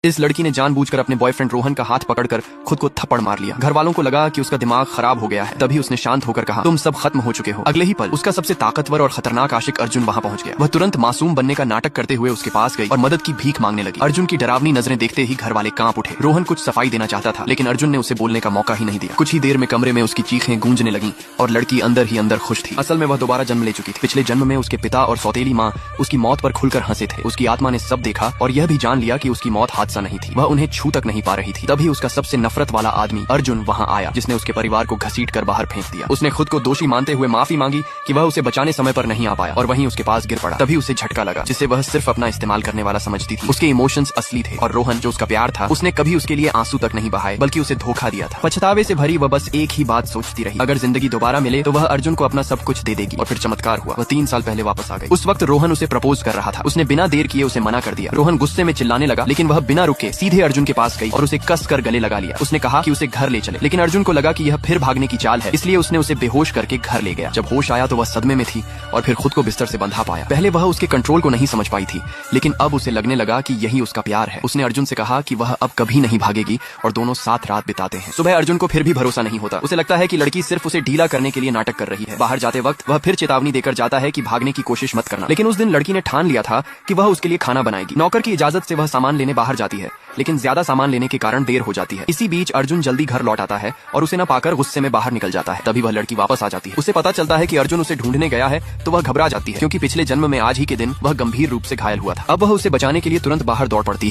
इस लड़की ने जानबूझकर अपने बॉयफ्रेंड रोहन का हाथ पकड़कर खुद को थप्पड़ मार लिया। घर वालों को लगा कि उसका दिमाग खराब हो गया है। तभी उसने शांत होकर कहा, तुम सब खत्म हो चुके हो। अगले ही पल उसका सबसे ताकतवर और खतरनाक आशिक अर्जुन वहां पहुंच गया। वह तुरंत मासूम बनने का नाटक करते हुए उसके पास गई और मदद की भीख मांगने लगी। अर्जुन की डरावनी नजरें देखते ही घर वाले कांप उठे। रोहन कुछ सफाई देना चाहता था, लेकिन अर्जुन ने उसे बोलने का मौका ही नहीं दिया। कुछ ही देर में कमरे में उसकी चीखें गूंजने लगीं और लड़की अंदर ही अंदर खुश थी। असल में वह दोबारा जन्म ले चुकी थी। पिछले जन्म में उसके पिता और सौतेली माँ उसकी मौत पर खुलकर हंसे थे। उसकी आत्मा ने सब देखा और यह भी जान लिया कि उसकी मौत हादसा नहीं थी। वह उन्हें छू तक नहीं पा रही थी। तभी उसका सबसे नफरत वाला आदमी अर्जुन वहां आया, जिसने उसके परिवार को घसीटकर बाहर फेंक दिया। उसने खुद को दोषी मानते हुए माफी मांगी कि वह उसे बचाने समय पर नहीं आ पाया और वहीं उसके पास गिर पड़ा। तभी उसे झटका लगा, जिसे वह सिर्फ अपना इस्तेमाल करने वाला समझती थी। उसके इमोशंस असली थे और रोहन जो उसका प्यार था, उसने कभी उसके लिए आंसू तक नहीं बहाए, बल्कि उसे धोखा दिया था। पछतावे से भरी वह बस एक ही बात सोचती रही, अगर जिंदगी दोबारा मिले तो वह अर्जुन को अपना सब कुछ दे देगी। और फिर चमत्कार हुआ, वह 3 साल पहले वापस आ गई। उस वक्त रोहन उसे प्रपोज कर रहा था। उसने बिना देर किए उसे मना कर दिया। रोहन गुस्से में चिल्लाने लगा, लेकिन वह बिना रुके सीधे अर्जुन के पास गई और उसे कस कर गले लगा लिया। उसने कहा कि उसे घर ले चले, लेकिन अर्जुन को लगा कि यह फिर भागने की चाल है, इसलिए उसने उसे बेहोश करके घर ले गया। जब होश आया तो वह सदमे में थी और फिर खुद को बिस्तर से बंधा पाया। पहले वह उसके कंट्रोल को नहीं समझ पाई थी, लेकिन अब उसे लगने लगा कि यही उसका प्यार है। उसने अर्जुन से कहा कि वह अब कभी नहीं भागेगी और दोनों साथ रात बिताते हैं। सुबह अर्जुन को फिर भी भरोसा नहीं होता। उसे लगता है कि लड़की सिर्फ उसे ढीला करने के लिए नाटक कर रही है। बाहर जाते वक्त वह फिर चेतावनी देकर जाता है कि भागने की कोशिश मत करना, लेकिन उस दिन लड़की ने ठान लिया था कि वह उसके लिए खाना बनाएगी। नौकर की इजाजत से वह सामान लेने बाहर जाती है, लेकिन ज्यादा सामान लेने के कारण देर हो जाती है। इसी बीच अर्जुन जल्दी घर लौट आता है और उसे न पाकर गुस्से में बाहर निकल जाता है। तभी वह लड़की वापस आ जाती है। उसे पता चलता है कि अर्जुन उसे ढूंढने गया है, तो वह घबरा जाती है, क्योंकि पिछले जन्म में आज ही के दिन वह गंभीर रूप से घायल हुआ था। अब वह उसे बचाने के लिए तुरंत बाहर दौड़ पड़ती है।